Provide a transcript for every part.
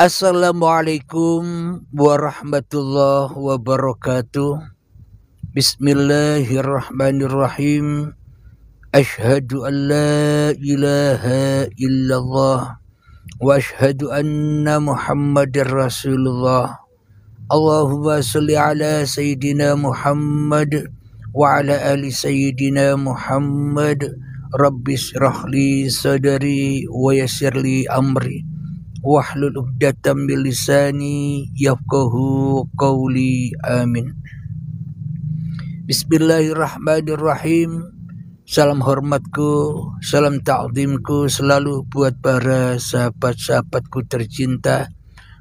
Assalamualaikum warahmatullahi wabarakatuh. Bismillahirrahmanirrahim. Ashhadu an la ilaha illallah wa ashhadu anna Muhammadar Rasulullah. Allahumma salli ala Sayyidina Muhammad wa ala ali Sayyidina Muhammad. Rabbi shrah li sadri wa yassir li amri wahlul 'uqdatam min lisani yafqahu qawli. Amin. Bismillahirrahmanirrahim. Salam hormatku, salam ta'zimku selalu buat para sahabat-sahabatku tercinta,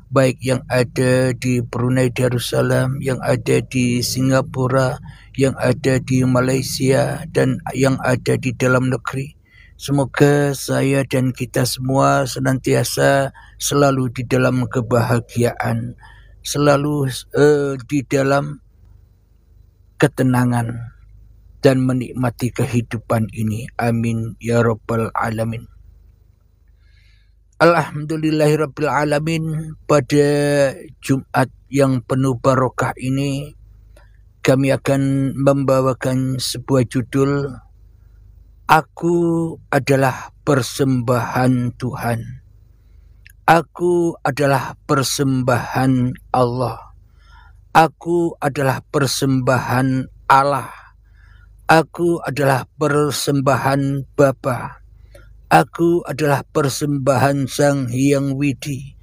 baik yang ada di Brunei Darussalam, yang ada di Singapura, yang ada di Malaysia, dan yang ada di dalam negeri. Semoga saya dan kita semua senantiasa selalu di dalam kebahagiaan, selalu di dalam ketenangan dan menikmati kehidupan ini. Amin ya rabbal alamin. Alhamdulillahirabbil alamin. Pada Jumat yang penuh barokah ini kami akan membawakan sebuah judul, Aku adalah persembahan Tuhan. Aku adalah persembahan Allah. Aku adalah persembahan Allah. Aku adalah persembahan Bapa. Aku adalah persembahan Sang Hyang Widi.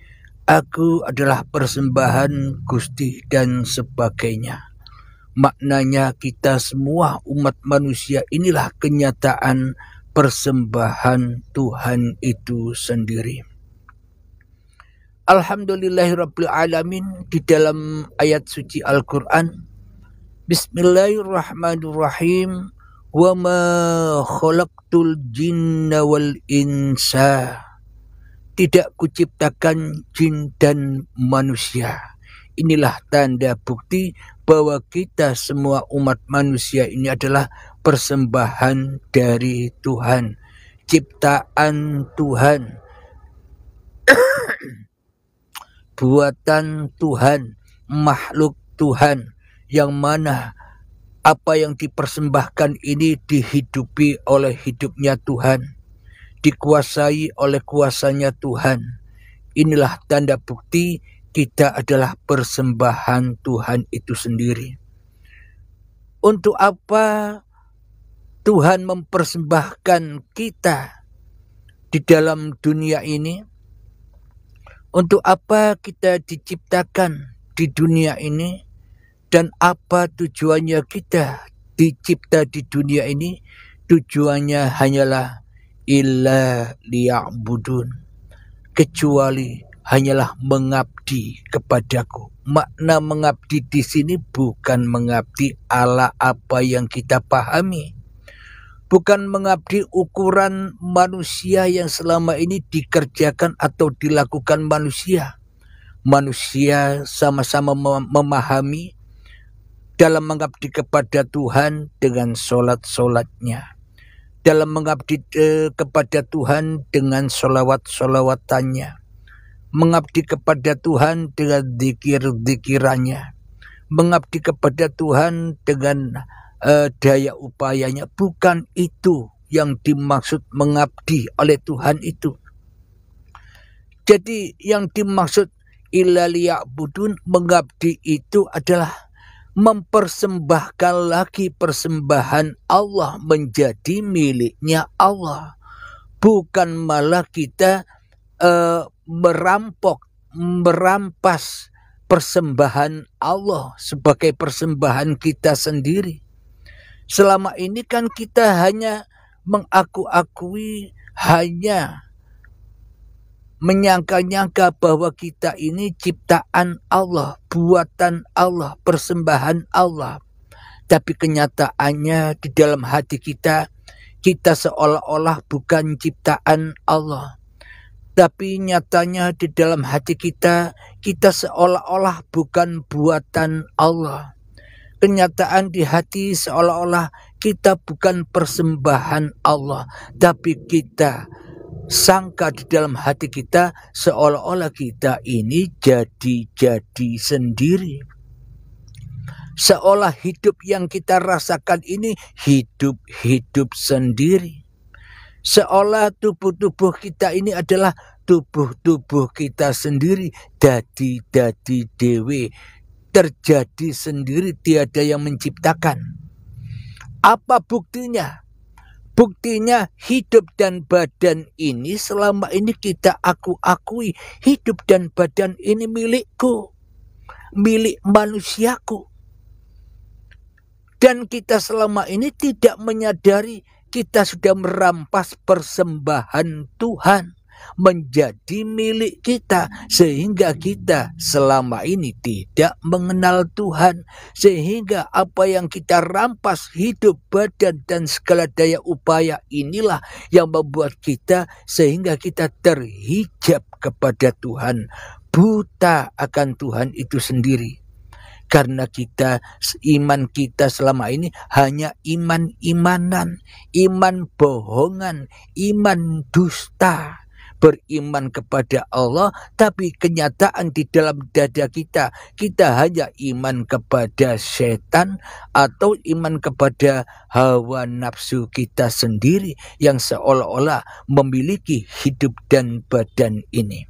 Aku adalah persembahan Gusti dan sebagainya. Maknanya kita semua umat manusia inilah kenyataan persembahan Tuhan itu sendiri. Alhamdulillahirabbil alamin. Di dalam ayat suci Al-Quran, Bismillahirrahmanirrahim. Wa ma khalaqtul jinna wal insa. Tidak kuciptakan jin dan manusia. Inilah tanda bukti bahwa kita semua umat manusia ini adalah persembahan dari Tuhan, ciptaan Tuhan, buatan Tuhan, makhluk Tuhan, yang mana apa yang dipersembahkan ini dihidupi oleh hidupnya Tuhan, dikuasai oleh kuasanya Tuhan. Inilah tanda bukti kita adalah persembahan Tuhan itu sendiri. Untuk apa Tuhan mempersembahkan kita di dalam dunia ini? Untuk apa kita diciptakan di dunia ini? Dan apa tujuannya kita dicipta di dunia ini? Tujuannya hanyalah illa liya'budun, kecuali hanyalah mengabdi kepadaku. Makna mengabdi di sini bukan mengabdi ala apa yang kita pahami. Bukan mengabdi ukuran manusia yang selama ini dikerjakan atau dilakukan manusia. Manusia sama-sama memahami dalam mengabdi kepada Tuhan dengan solat-solatnya, dalam mengabdi kepada Tuhan dengan solawat-solawatannya, mengabdi kepada Tuhan dengan zikir-zikirannya, mengabdi kepada Tuhan dengan daya upayanya. Bukan itu yang dimaksud mengabdi oleh Tuhan itu. Jadi yang dimaksud illa liya'budun, mengabdi itu adalah mempersembahkan lagi persembahan Allah menjadi miliknya Allah. Bukan malah kita merampas persembahan Allah sebagai persembahan kita sendiri. Selama ini kan kita hanya mengaku-akui, hanya menyangka-nyangka bahwa kita ini ciptaan Allah, buatan Allah, persembahan Allah. Tapi kenyataannya di dalam hati kita seolah-olah bukan ciptaan Allah. Tapi nyatanya di dalam hati kita seolah-olah bukan buatan Allah. Kenyataan di hati seolah-olah kita bukan persembahan Allah, tapi kita sangka di dalam hati kita seolah-olah kita ini jadi sendiri. Seolah hidup yang kita rasakan ini hidup sendiri. Seolah tubuh kita ini adalah tubuh kita sendiri, dadi dewe, terjadi sendiri, tiada yang menciptakan. Apa buktinya? Buktinya hidup dan badan ini selama ini kita akui hidup dan badan ini milikku, milik manusiaku. Dan kita selama ini tidak menyadari kita sudah merampas persembahan Tuhan menjadi milik kita, sehingga kita selama ini tidak mengenal Tuhan, sehingga apa yang kita rampas, hidup, badan, dan segala daya upaya inilah yang membuat kita sehingga kita terhijab kepada Tuhan, buta akan Tuhan itu sendiri. Karena iman kita selama ini hanya iman-imanan, iman bohongan, iman dusta. Beriman kepada Allah, tapi kenyataan di dalam dada kita hanya iman kepada setan atau iman kepada hawa nafsu kita sendiri yang seolah-olah memiliki hidup dan badan ini.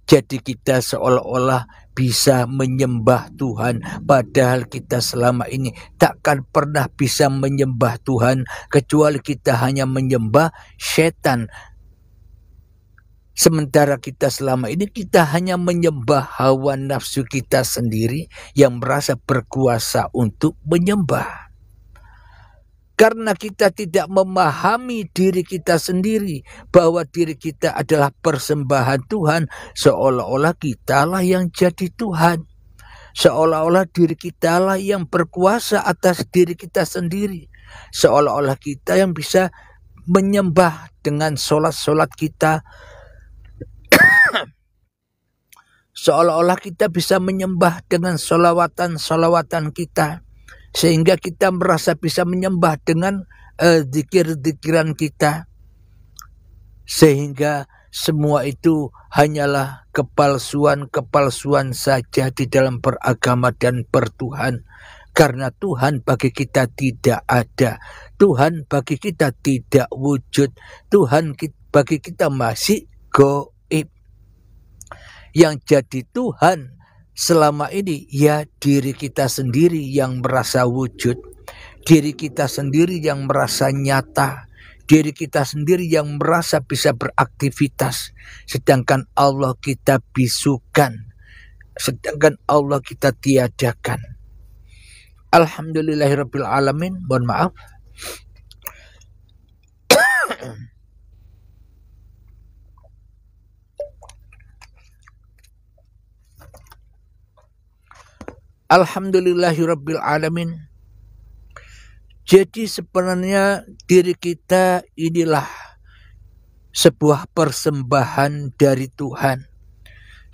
Jadi kita seolah-olah bisa menyembah Tuhan, padahal kita selama ini takkan pernah bisa menyembah Tuhan, kecuali kita hanya menyembah setan. Sementara kita selama ini kita hanya menyembah hawa nafsu kita sendiri yang merasa berkuasa untuk menyembah. Karena kita tidak memahami diri kita sendiri, bahwa diri kita adalah persembahan Tuhan, seolah-olah kitalah yang jadi Tuhan. Seolah-olah diri kitalah yang berkuasa atas diri kita sendiri. Seolah-olah kita yang bisa menyembah dengan solat-solat kita. Seolah-olah kita bisa menyembah dengan solawatan-solawatan kita. Sehingga kita merasa bisa menyembah dengan zikir-zikiran kita. Sehingga semua itu hanyalah kepalsuan-kepalsuan saja di dalam beragama dan bertuhan. Karena Tuhan bagi kita tidak ada. Tuhan bagi kita tidak wujud. Tuhan bagi kita masih gaib. Yang jadi Tuhan selama ini ya diri kita sendiri yang merasa wujud, diri kita sendiri yang merasa nyata, diri kita sendiri yang merasa bisa beraktivitas, sedangkan Allah kita bisukan, sedangkan Allah kita tiadakan. Alhamdulillahirabbil alamin. Mohon maaf. Alhamdulillahirabbil alamin. Jadi sebenarnya diri kita inilah sebuah persembahan dari Tuhan.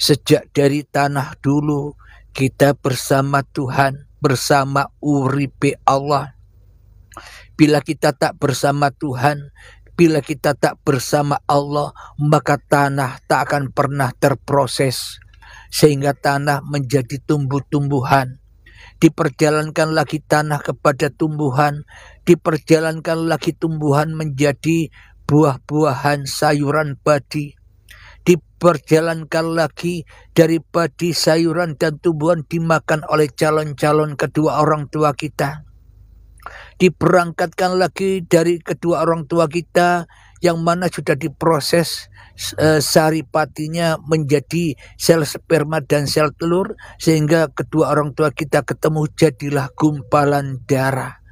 Sejak dari tanah dulu kita bersama Tuhan, bersama uripe Allah. Bila kita tak bersama Tuhan, bila kita tak bersama Allah, maka tanah tak akan pernah terproses. Sehingga tanah menjadi tumbuh-tumbuhan. Diperjalankan lagi tanah kepada tumbuhan. Diperjalankan lagi tumbuhan menjadi buah-buahan sayuran padi. Diperjalankan lagi dari padi, sayuran dan tumbuhan dimakan oleh calon-calon kedua orang tua kita. Diberangkatkan lagi dari kedua orang tua kita yang mana sudah diproses saripatinya menjadi sel sperma dan sel telur, sehingga kedua orang tua kita ketemu, jadilah gumpalan darah,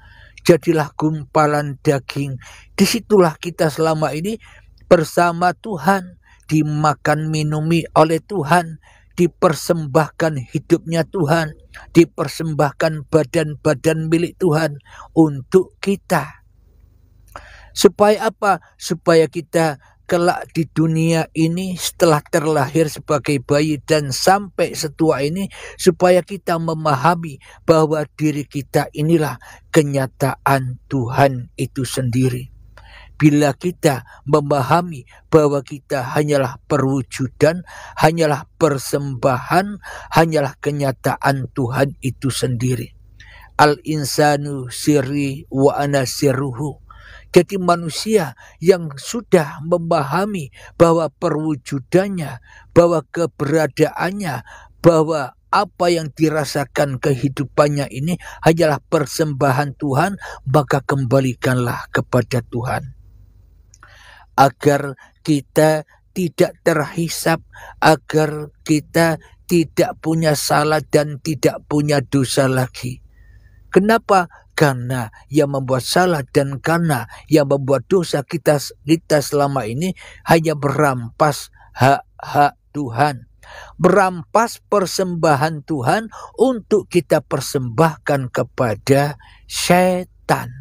jadilah gumpalan daging. Disitulah kita selama ini bersama Tuhan, dimakan minumi oleh Tuhan, dipersembahkan hidupnya Tuhan, dipersembahkan badan-badan milik Tuhan untuk kita. Supaya apa? Supaya kita kelak di dunia ini setelah terlahir sebagai bayi dan sampai setua ini, supaya kita memahami bahwa diri kita inilah kenyataan Tuhan itu sendiri. bila kita memahami bahwa kita hanyalah perwujudan, hanyalah persembahan, hanyalah kenyataan Tuhan itu sendiri. Al-insanu sirri wa ana sirruhu. Jadi manusia yang sudah memahami bahwa perwujudannya, bahwa keberadaannya, bahwa apa yang dirasakan kehidupannya ini hanyalah persembahan Tuhan, maka kembalikanlah kepada Tuhan. Agar kita tidak terhisap, agar kita tidak punya salah dan tidak punya dosa lagi. Kenapa? Karena yang membuat salah dan karena yang membuat dosa kita selama ini hanya merampas hak-hak Tuhan, merampas persembahan Tuhan untuk kita persembahkan kepada setan,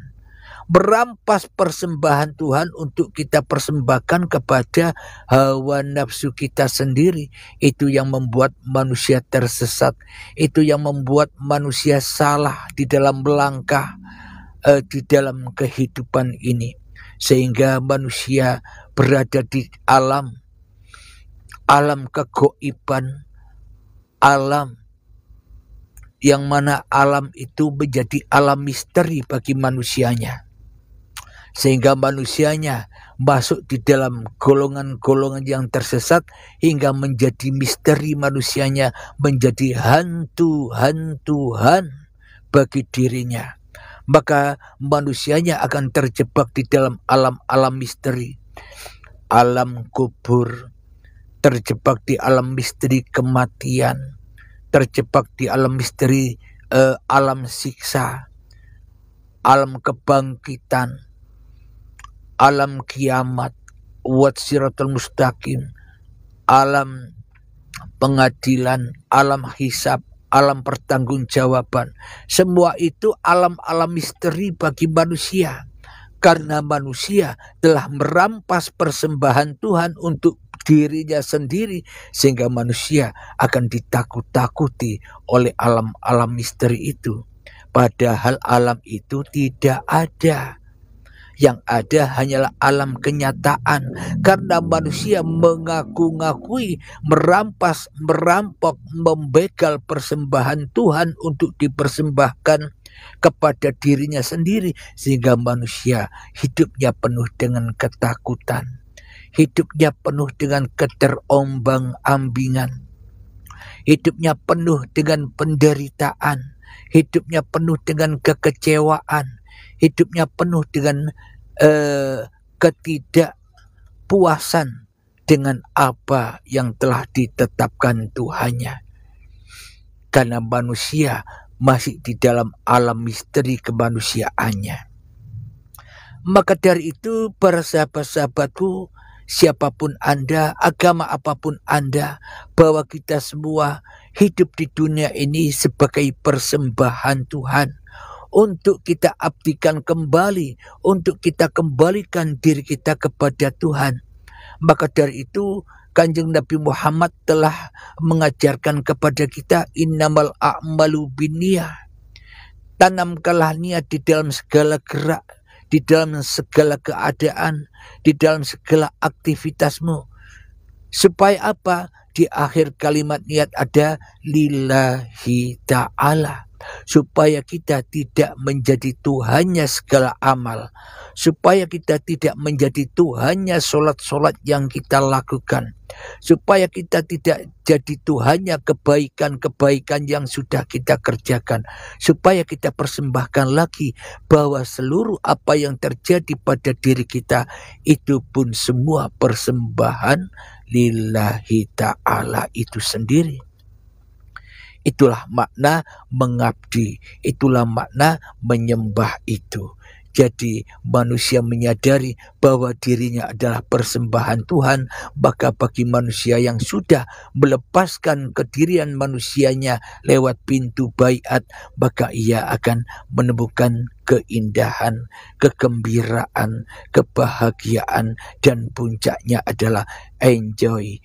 merampas persembahan Tuhan untuk kita persembahkan kepada hawa nafsu kita sendiri. Itu yang membuat manusia tersesat, itu yang membuat manusia salah di dalam melangkah di dalam kehidupan ini, sehingga manusia berada di alam kegoiban, alam yang mana alam itu menjadi alam misteri bagi manusianya, sehingga manusianya masuk di dalam golongan-golongan yang tersesat hingga menjadi misteri manusianya, menjadi hantu-hantuhan bagi dirinya. Maka manusianya akan terjebak di dalam alam-alam misteri, alam kubur, terjebak di alam misteri kematian, terjebak di alam misteri alam siksa, alam kebangkitan, alam kiamat, wassiratul mustaqim, alam pengadilan, alam hisab, alam pertanggungjawaban. Semua itu alam-alam misteri bagi manusia, karena manusia telah merampas persembahan Tuhan untuk dirinya sendiri, sehingga manusia akan ditakut-takuti oleh alam-alam misteri itu. Padahal alam itu tidak ada. Yang ada hanyalah alam kenyataan, karena manusia mengaku-ngakui merampas, merampok, membegal persembahan Tuhan untuk dipersembahkan kepada dirinya sendiri, sehingga manusia hidupnya penuh dengan ketakutan, hidupnya penuh dengan keterombang-ambingan, hidupnya penuh dengan penderitaan, hidupnya penuh dengan kekecewaan, hidupnya penuh dengan ketidakpuasan dengan apa yang telah ditetapkan Tuhannya. Karena manusia masih di dalam alam misteri kemanusiaannya. Maka dari itu, para sahabat-sahabatku, siapapun Anda, agama apapun Anda, bahwa kita semua hidup di dunia ini sebagai persembahan Tuhan, untuk kita abdikan kembali, untuk kita kembalikan diri kita kepada Tuhan. Maka dari itu Kanjeng Nabi Muhammad telah mengajarkan kepada kita, innamal a'malu binniyah. Tanamkanlah niat di dalam segala gerak, di dalam segala keadaan, di dalam segala aktivitasmu. Supaya apa? Di akhir kalimat niat ada lillahi ta'ala. Supaya kita tidak menjadi Tuhannya segala amal, supaya kita tidak menjadi Tuhannya solat-solat yang kita lakukan, supaya kita tidak jadi Tuhannya kebaikan-kebaikan yang sudah kita kerjakan, supaya kita persembahkan lagi bahwa seluruh apa yang terjadi pada diri kita itu pun semua persembahan lillahi ta'ala itu sendiri. Itulah makna mengabdi, itulah makna menyembah itu. Jadi manusia menyadari bahwa dirinya adalah persembahan Tuhan, maka bagi manusia yang sudah melepaskan kedirian manusianya lewat pintu baiat, maka ia akan menemukan keindahan, kegembiraan, kebahagiaan, dan puncaknya adalah enjoy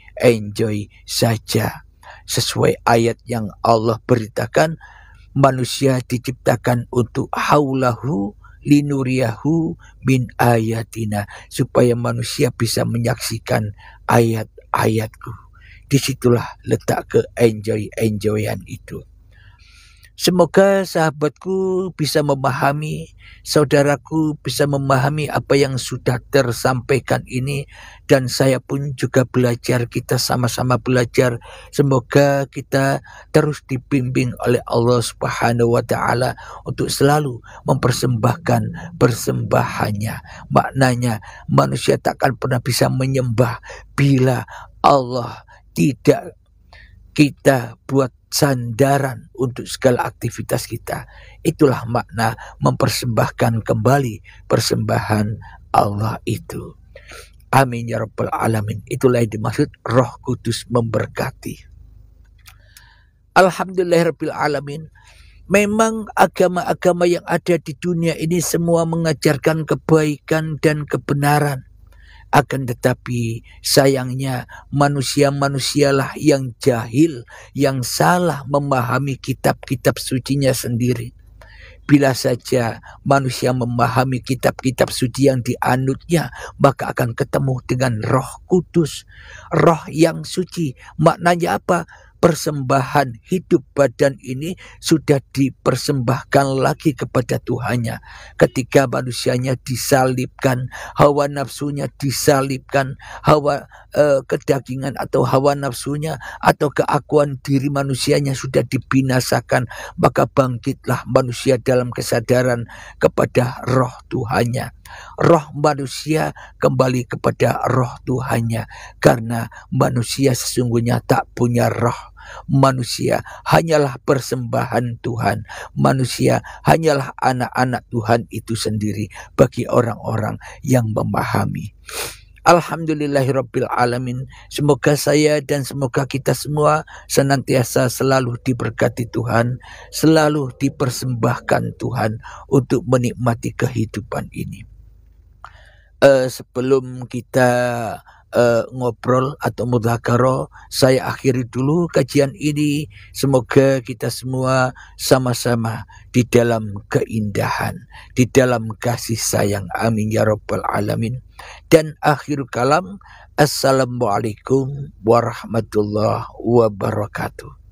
saja. Sesuai ayat yang Allah beritakan, manusia diciptakan untuk haulahu linuriyahu min ayatina, supaya manusia bisa menyaksikan ayat-ayatku. Disitulah letak ke-enjoyan itu. Semoga sahabatku bisa memahami, saudaraku bisa memahami apa yang sudah tersampaikan ini, dan saya pun juga belajar, kita sama-sama belajar. Semoga kita terus dibimbing oleh Allah Subhanahu wa Ta'ala untuk selalu mempersembahkan persembahannya. Maknanya manusia takkan pernah bisa menyembah bila Allah tidak kita buat sandaran untuk segala aktivitas kita. Itulah makna mempersembahkan kembali persembahan Allah itu. Amin ya rabbal alamin. Itulah yang dimaksud Roh Kudus memberkati. Alhamdulillahirabbil alamin. Memang agama-agama yang ada di dunia ini semua mengajarkan kebaikan dan kebenaran. Akan tetapi sayangnya manusia-manusialah yang jahil, yang salah memahami kitab-kitab sucinya sendiri. Bila saja manusia memahami kitab-kitab suci yang dianutnya, maka akan ketemu dengan Roh Kudus, Roh yang suci. Maknanya apa? Persembahan hidup badan ini sudah dipersembahkan lagi kepada Tuhannya. Ketika manusianya disalibkan, hawa nafsunya disalibkan, hawa kedagingan atau hawa nafsunya atau keakuan diri manusianya sudah dibinasakan, maka bangkitlah manusia dalam kesadaran kepada roh Tuhannya. Roh manusia kembali kepada roh Tuhannya, karena manusia sesungguhnya tak punya roh. Manusia hanyalah persembahan Tuhan. Manusia hanyalah anak-anak Tuhan itu sendiri bagi orang-orang yang memahami. Alhamdulillahirabbil alamin. Semoga saya dan semoga kita semua senantiasa selalu diberkati Tuhan, selalu dipersembahkan Tuhan untuk menikmati kehidupan ini. Sebelum kita ngobrol atau mudzakarah, saya akhiri dulu kajian ini. Semoga kita semua sama-sama di dalam keindahan, di dalam kasih sayang. Amin ya rabbal alamin. Dan akhir kalam, assalamualaikum warahmatullahi wabarakatuh.